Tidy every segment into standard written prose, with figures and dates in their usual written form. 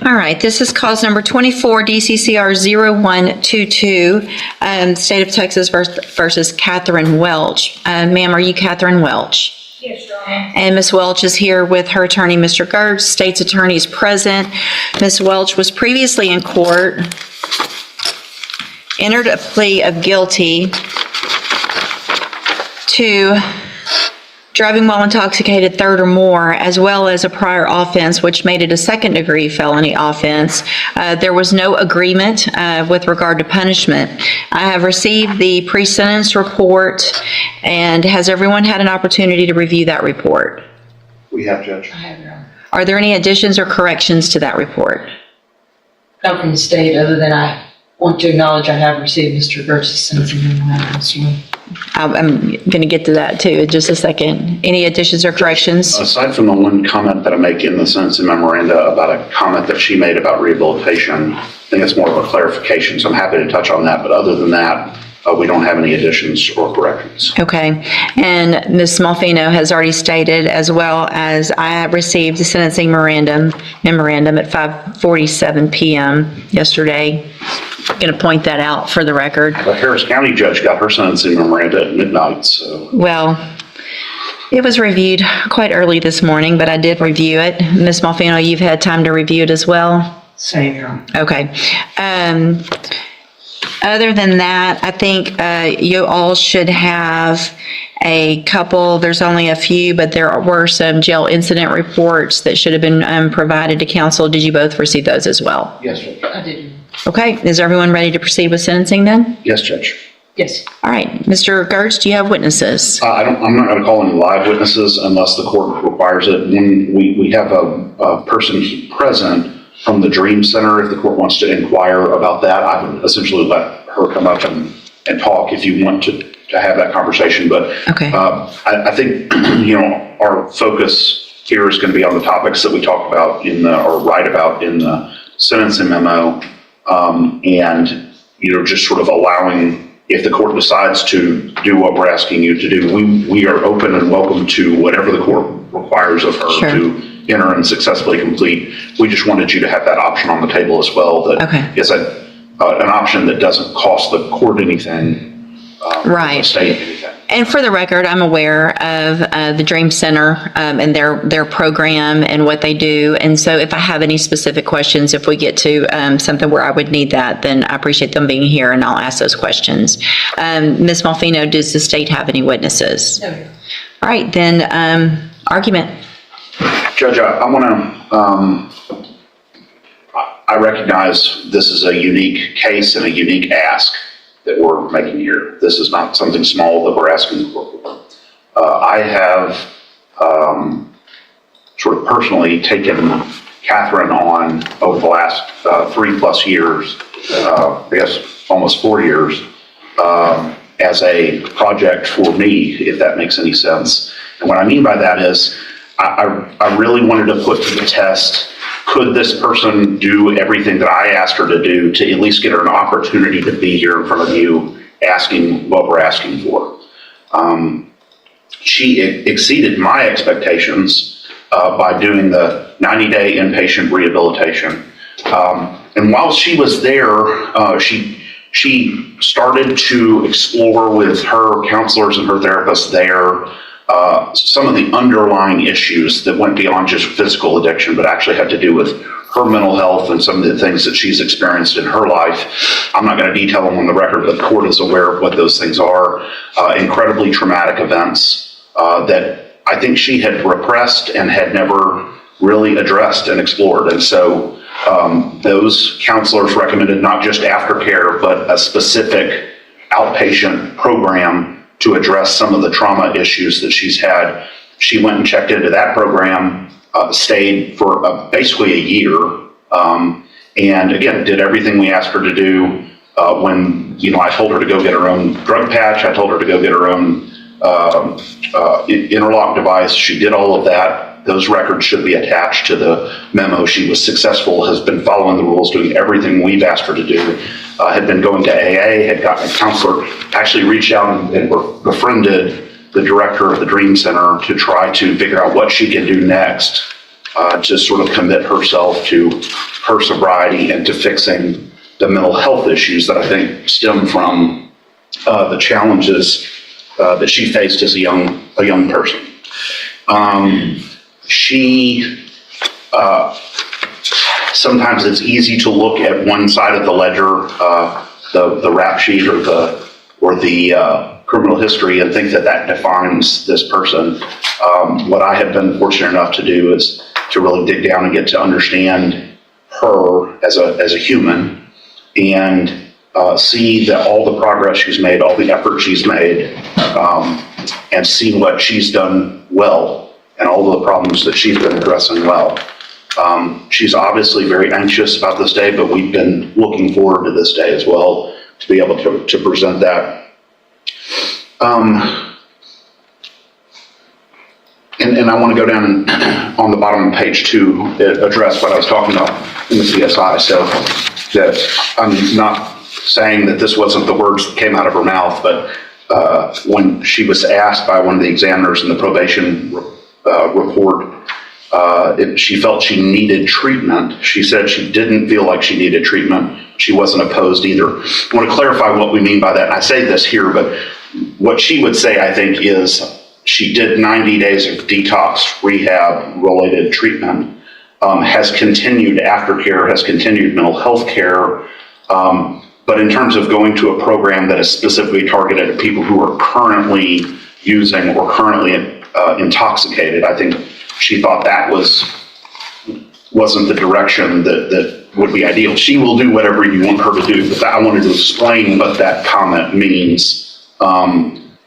All right, this is cause number 24, DCCR 0122, State of Texas versus Katherine Welch. Ma'am, are you Katherine Welch? Yes, Your Honor. And Ms. Welch is here with her attorney, Mr. Gertz. State's attorney is present. Ms. Welch was previously in court, entered a plea of guilty to driving while intoxicated third or more, as well as a prior offense, which made it a second-degree felony offense. There was no agreement with regard to punishment. I have received the pre-sentence report, and has everyone had an opportunity to review that report? We have, Judge. I have, Your Honor. Are there any additions or corrections to that report? Not from the state, other than I want to acknowledge I have received Mr. Gertz's sentencing memorandum this morning. I'm going to get to that too in just a second. Any additions or corrections? Aside from the one comment that I make in the sentencing memoranda about a comment that she made about rehabilitation, I think it's more of a clarification, so I'm happy to touch on that. But other than that, we don't have any additions or corrections. Okay. And Ms. Smallfino has already stated, as well as I have received the sentencing memorandum at 5:47 p.m. yesterday. I'm going to point that out for the record. The Harris County judge got her sentencing memoranda at midnight, so. Well, it was reviewed quite early this morning, but I did review it. Ms. Smallfino, you've had time to review it as well? Same, Your Honor. Okay. Other than that, I think you all should have a couple, there's only a few, but there were some jail incident reports that should have been provided to council. Did you both receive those as well? Yes, Judge. I did. Okay, is everyone ready to proceed with sentencing then? Yes, Judge. Yes. All right, Mr. Gertz, do you have witnesses? I'm not going to call any live witnesses unless the court requires it. When we have a person present from the Dream Center, if the court wants to inquire about that, I would essentially let her come up and talk if you want to have that conversation. But Okay. I think, our focus here is going to be on the topics that we talk about or write about in the sentencing memo. And, just sort of allowing, if the court decides to do what we're asking you to do, we are open and welcome to whatever the court requires of her Sure. to enter and successfully complete. We just wanted you to have that option on the table as well. That Okay. is an option that doesn't cost the court anything. Right. The state anything. And for the record, I'm aware of the Dream Center and their program and what they do. And so if I have any specific questions, if we get to something where I would need that, then I appreciate them being here and I'll ask those questions. Ms. Malfino, does the state have any witnesses? No, Your Honor. All right, then argument. Judge, I want to, I recognize this is a unique case and a unique ask that we're making here. This is not something small that we're asking for. I have sort of personally taken Katherine on over the last 3+ years, I guess almost 4 years, as a project for me, if that makes any sense. And what I mean by that is I really wanted to put to the test, could this person do everything that I asked her to do to at least get her an opportunity to be here in front of you asking what we're asking for? She exceeded my expectations by doing the 90-day inpatient rehabilitation. And while she was there, she started to explore with her counselors and her therapists there some of the underlying issues that went beyond just physical addiction, but actually had to do with her mental health and some of the things that she's experienced in her life. I'm not going to detail them on the record, but the court is aware of what those things are. Incredibly traumatic events that I think she had repressed and had never really addressed and explored. And so those counselors recommended not just aftercare, but a specific outpatient program to address some of the trauma issues that she's had. She went and checked into that program, stayed for basically a year, and again, did everything we asked her to do. When, I told her to go get her own drug patch, I told her to go get her own interlock device. She did all of that. Those records should be attached to the memo. She was successful, has been following the rules, doing everything we've asked her to do. Had been going to AA, had gotten a counselor, actually reached out and befriended the director of the Dream Center to try to figure out what she can do next to sort of commit herself to her sobriety and to fixing the mental health issues that I think stem from the challenges that she faced as a young person. Sometimes it's easy to look at one side of the ledger, the rap sheet or the criminal history, and think that that defines this person. What I have been fortunate enough to do is to really dig down and get to understand her as a human, and see that all the progress she's made, all the effort she's made, and see what she's done well and all the problems that she's been addressing well. She's obviously very anxious about this day, but we've been looking forward to this day as well to be able to present that. And I want to go down on the bottom of page 2, address what I was talking about in the CSI. So that I'm not saying that this wasn't the words that came out of her mouth, but when she was asked by one of the examiners in the probation report, if she felt she needed treatment, she said she didn't feel like she needed treatment. She wasn't opposed either. I want to clarify what we mean by that. And I say this here, but what she would say, I think, is she did 90 days of detox rehab related treatment, has continued aftercare, has continued mental health care. But in terms of going to a program that is specifically targeted at people who are currently using or currently intoxicated, I think she thought that wasn't the direction that would be ideal. She will do whatever you want her to do, but I wanted to explain what that comment means.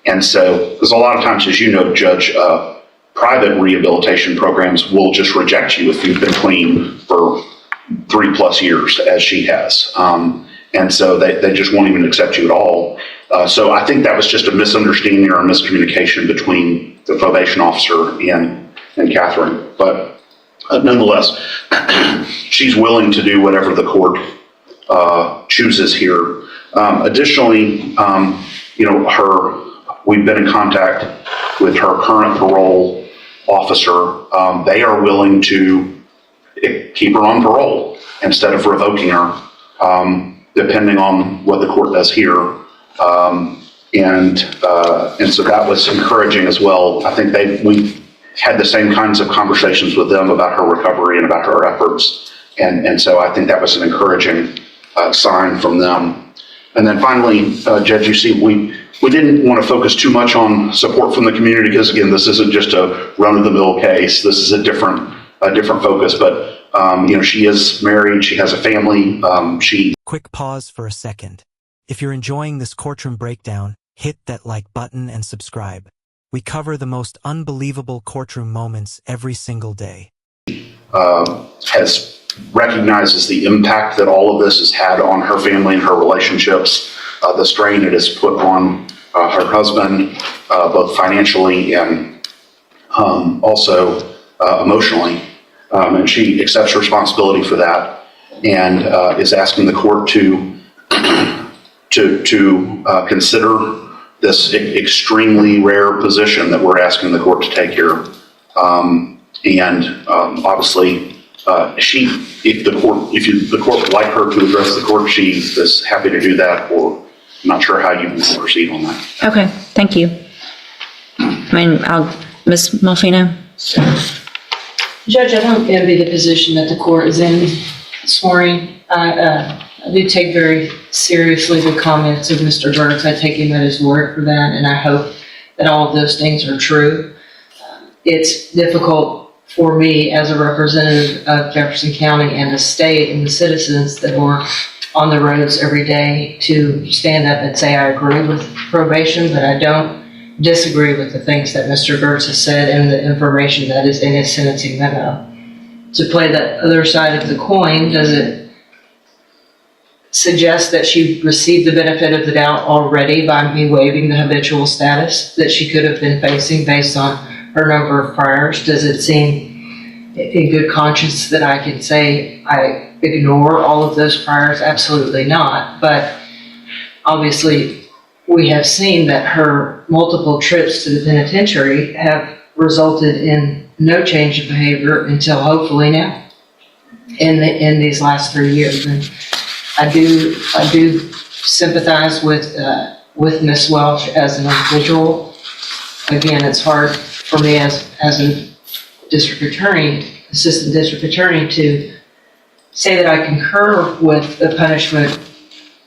And so, because a lot of times, as you know, Judge, private rehabilitation programs will just reject you if you've been clean for 3+ years, as she has. And so they just won't even accept you at all. So I think that was just a misunderstanding or a miscommunication between the probation officer and Katherine. But nonetheless, she's willing to do whatever the court chooses here. Additionally, we've been in contact with her current parole officer. They are willing to keep her on parole instead of revoking her, depending on what the court does here. And so that was encouraging as well. I think we had the same kinds of conversations with them about her recovery and about her efforts. And so I think that was an encouraging sign from them. And then finally, Judge, you see, we didn't want to focus too much on support from the community because, again, this isn't just a run-of-the-mill case. This is a different focus. But she is married. She has a family. Quick pause for a second. If you're enjoying this courtroom breakdown, hit that like button and subscribe. We cover the most unbelievable courtroom moments every single day. Recognizes the impact that all of this has had on her family and her relationships, the strain it has put on her husband, both financially and also emotionally. And she accepts responsibility for that and is asking the court to consider this extremely rare position that we're asking the court to take here. Obviously, if the court would like her to address the court, she is happy to do that, or I'm not sure how you want to proceed on that. Okay, thank you. Ms. Malfino? Judge, I don't envy the position that the court is in this morning. I do take very seriously the comments of Mr. Burks. I take him at his word for that, and I hope that all of those things are true. It's difficult for me as a representative of Jefferson County and the state and the citizens that work on the roads every day to stand up and say I agree with probation, but I don't disagree with the things that Mr. Burks has said and the information that is in his sentencing memo. To play the other side of the coin, does it suggest that she received the benefit of the doubt already by me waiving the habitual status that she could have been facing based on her number of priors? Does it seem in good conscience that I can say I ignore all of those priors? Absolutely not. But obviously, we have seen that her multiple trips to the penitentiary have resulted in no change in behavior until hopefully now, in these last 3 years. And I do sympathize with Ms. Welch as an individual. Again, it's hard for me as a district attorney, assistant district attorney, to say that I concur with the punishment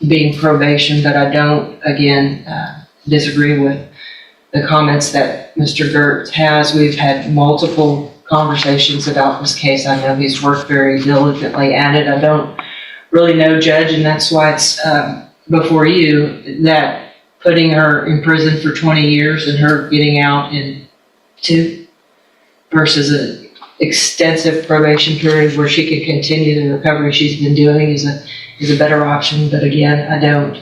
being probation, but I don't, again, disagree with the comments that Mr. Gertz has. We've had multiple conversations about this case. I know he's worked very diligently at it. I don't really know, Judge, and that's why it's before you, that putting her in prison for 20 years and her getting out in 2 versus an extensive probation period where she can continue the recovery she's been doing is a better option. But again, I don't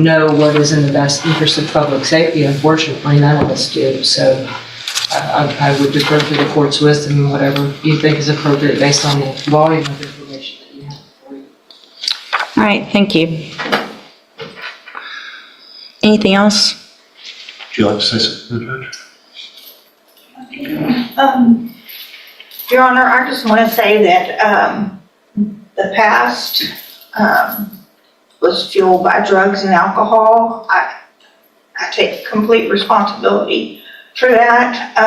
know what is in the best interest of public safety. Unfortunately, none of us do. So I would defer to the court's wisdom and whatever you think is appropriate based on the volume of information that you have before you. All right, thank you. Anything else? Would you like to say something, Judge? Your Honor, I just want to say that the past was fueled by drugs and alcohol. I take complete responsibility for that.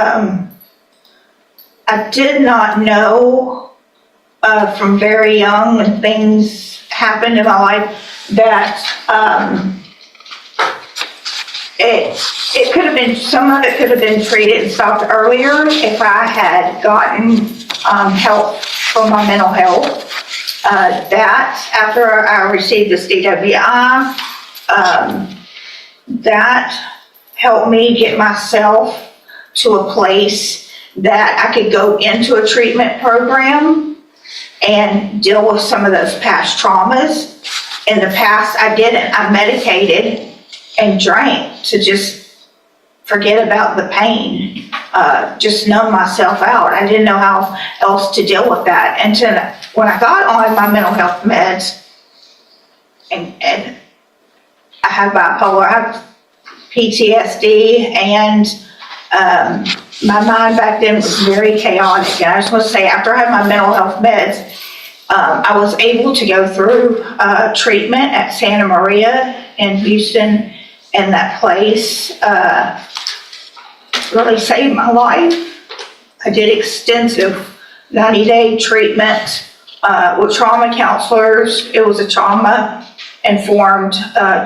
I did not know from very young when things happened in my life that it could have been, some of it could have been treated and stopped earlier if I had gotten help for my mental health. That, after I received this DWI, that helped me get myself to a place that I could go into a treatment program and deal with some of those past traumas. In the past, I didn't. I medicated and drank to just forget about the pain, just numb myself out. I didn't know how else to deal with that. And when I got on my mental health meds, and I have bipolar, I have PTSD, and my mind back then was very chaotic. And I just want to say, after I had my mental health meds, I was able to go through treatment at Santa Maria in Houston, and that place really saved my life. I did extensive 90-day treatment with trauma counselors. It was a trauma-informed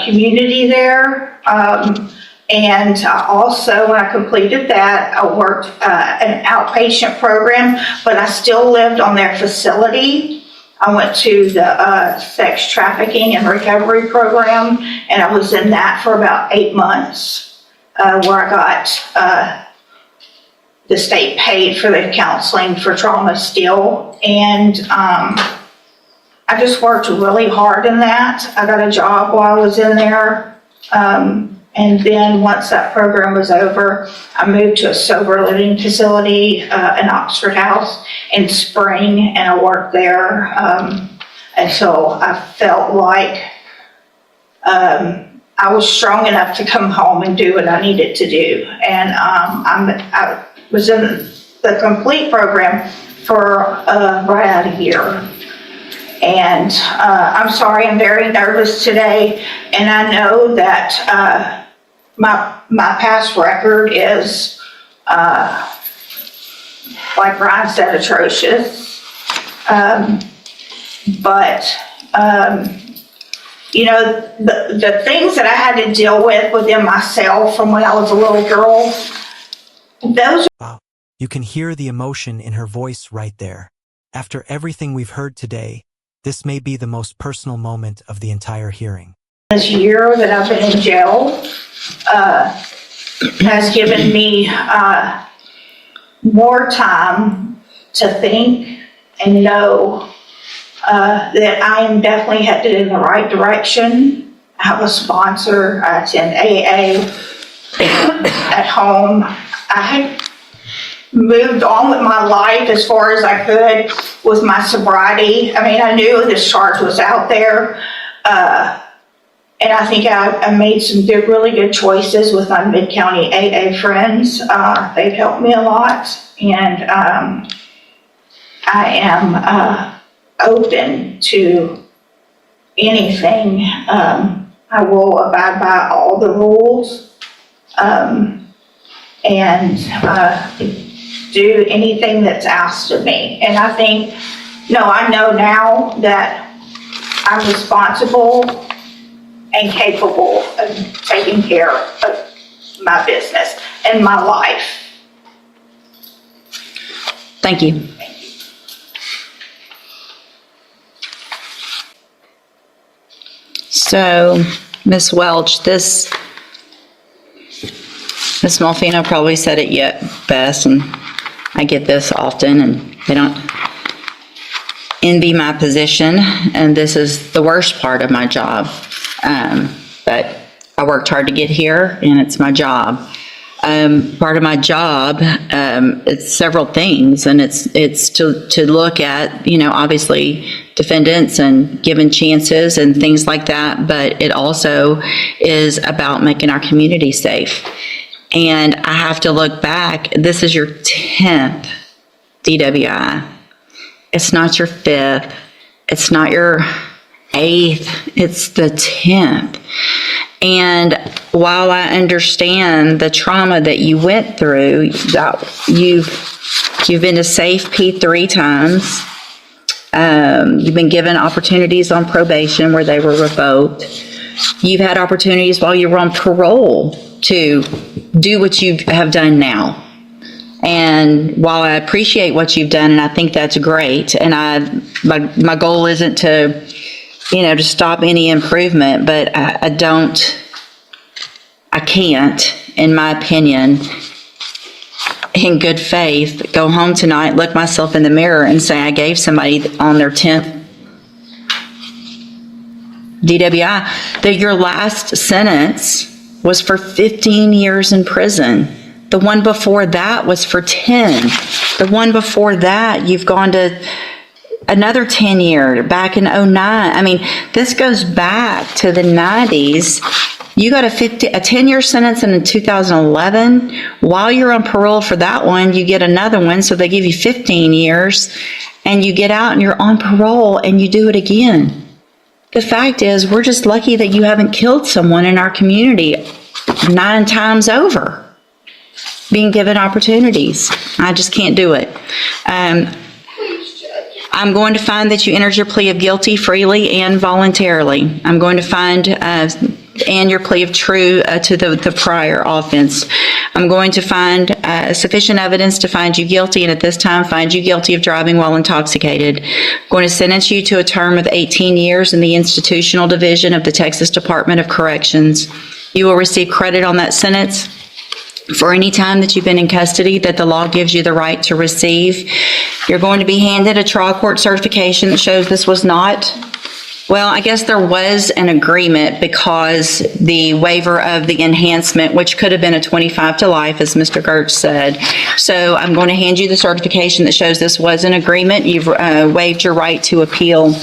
community there. And also, when I completed that, I worked an outpatient program, but I still lived on their facility. I went to the sex trafficking and recovery program, and I was in that for about 8 months, where I got the state paid for the counseling for trauma still. And I just worked really hard in that. I got a job while I was in there. And then once that program was over, I moved to a sober living facility in Oxford House in Spring, and I worked there until I felt like I was strong enough to come home and do what I needed to do. And I was in the complete program for right out of a year. And I'm sorry, I'm very nervous today, and I know that my past record is, like Ryan said, atrocious. But you know, the things that I had to deal with within myself from when I was a little girl, those. Wow, you can hear the emotion in her voice right there. After everything we've heard today, this may be the most personal moment of the entire hearing. This year that I've been in jail has given me more time to think and know that I am definitely headed in the right direction. I have a sponsor. I attend AA at home. I had moved on with my life as far as I could with my sobriety. I mean, I knew this charge was out there. And I think I made some good, really good choices with my Mid-County AA friends. They've helped me a lot, and I am open to anything. I will abide by all the rules and do anything that's asked of me. And I think, I know now that I'm responsible and capable of taking care of my business and my life. Thank you. So, Ms. Welch, Ms. Malfino probably said it yet best, and I get this often, and they don't envy my position, and this is the worst part of my job. But I worked hard to get here, and it's my job. Part of my job, it's several things, and it's to look at, obviously defendants and giving chances and things like that, but it also is about making our community safe. And I have to look back, this is your 10th DWI. It's not your 5th. It's not your 8th. It's the 10th. And while I understand the trauma that you went through, that you've been to Safe P 3 times. You've been given opportunities on probation where they were revoked. You've had opportunities while you were on parole to do what you have done now. And while I appreciate what you've done, and I think that's great, and my goal isn't to, to stop any improvement, but I can't, in my opinion, in good faith, go home tonight, look myself in the mirror and say I gave somebody on their 10th DWI, that your last sentence was for 15 years in prison. The one before that was for 10. The one before that, you've gone to another 10 year, back in 09. I mean, this goes back to the 90s. You got a 10-year sentence in 2011. While you're on parole for that one, you get another one, so they give you 15 years, and you get out and you're on parole and you do it again. The fact is, we're just lucky that you haven't killed someone in our community 9 times over, being given opportunities. I just can't do it. I'm going to find that you entered your plea of guilty freely and voluntarily. I'm going to find and your plea of true to the prior offense. I'm going to find sufficient evidence to find you guilty, and at this time find you guilty of driving while intoxicated. I'm going to sentence you to a term of 18 years in the institutional division of the Texas Department of Corrections. You will receive credit on that sentence for any time that you've been in custody that the law gives you the right to receive. You're going to be handed a trial court certification that shows this was not, well, I guess there was an agreement because the waiver of the enhancement, which could have been a 25 to life, as Mr. Gertz said. So I'm going to hand you the certification that shows this was an agreement. You've waived your right to appeal.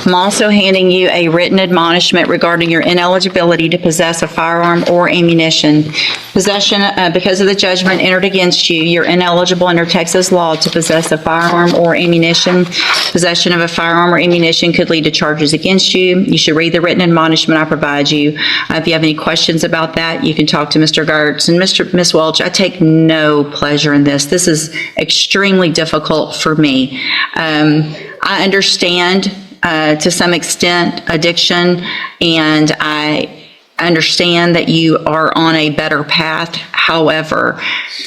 I'm also handing you a written admonishment regarding your ineligibility to possess a firearm or ammunition. Possession, because of the judgment entered against you, you're ineligible under Texas law to possess a firearm or ammunition. Possession of a firearm or ammunition could lead to charges against you. You should read the written admonishment I provide you. If you have any questions about that, you can talk to Mr. Gertz. And Ms. Welch, I take no pleasure in this. This is extremely difficult for me. I understand to some extent addiction, and I understand that you are on a better path. However,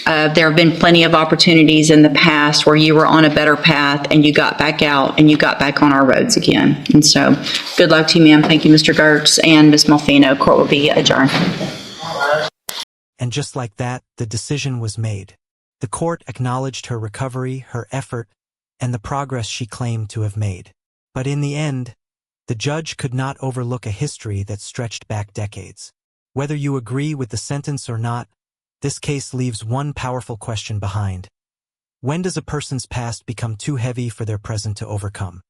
there have been plenty of opportunities in the past where you were on a better path and you got back out and you got back on our roads again. And so good luck to you, ma'am. Thank you, Mr. Gertz and Ms. Malfino. Court will be adjourned. And just like that, the decision was made. The court acknowledged her recovery, her effort, and the progress she claimed to have made. But in the end, the judge could not overlook a history that stretched back decades. Whether you agree with the sentence or not, this case leaves one powerful question behind. When does a person's past become too heavy for their present to overcome?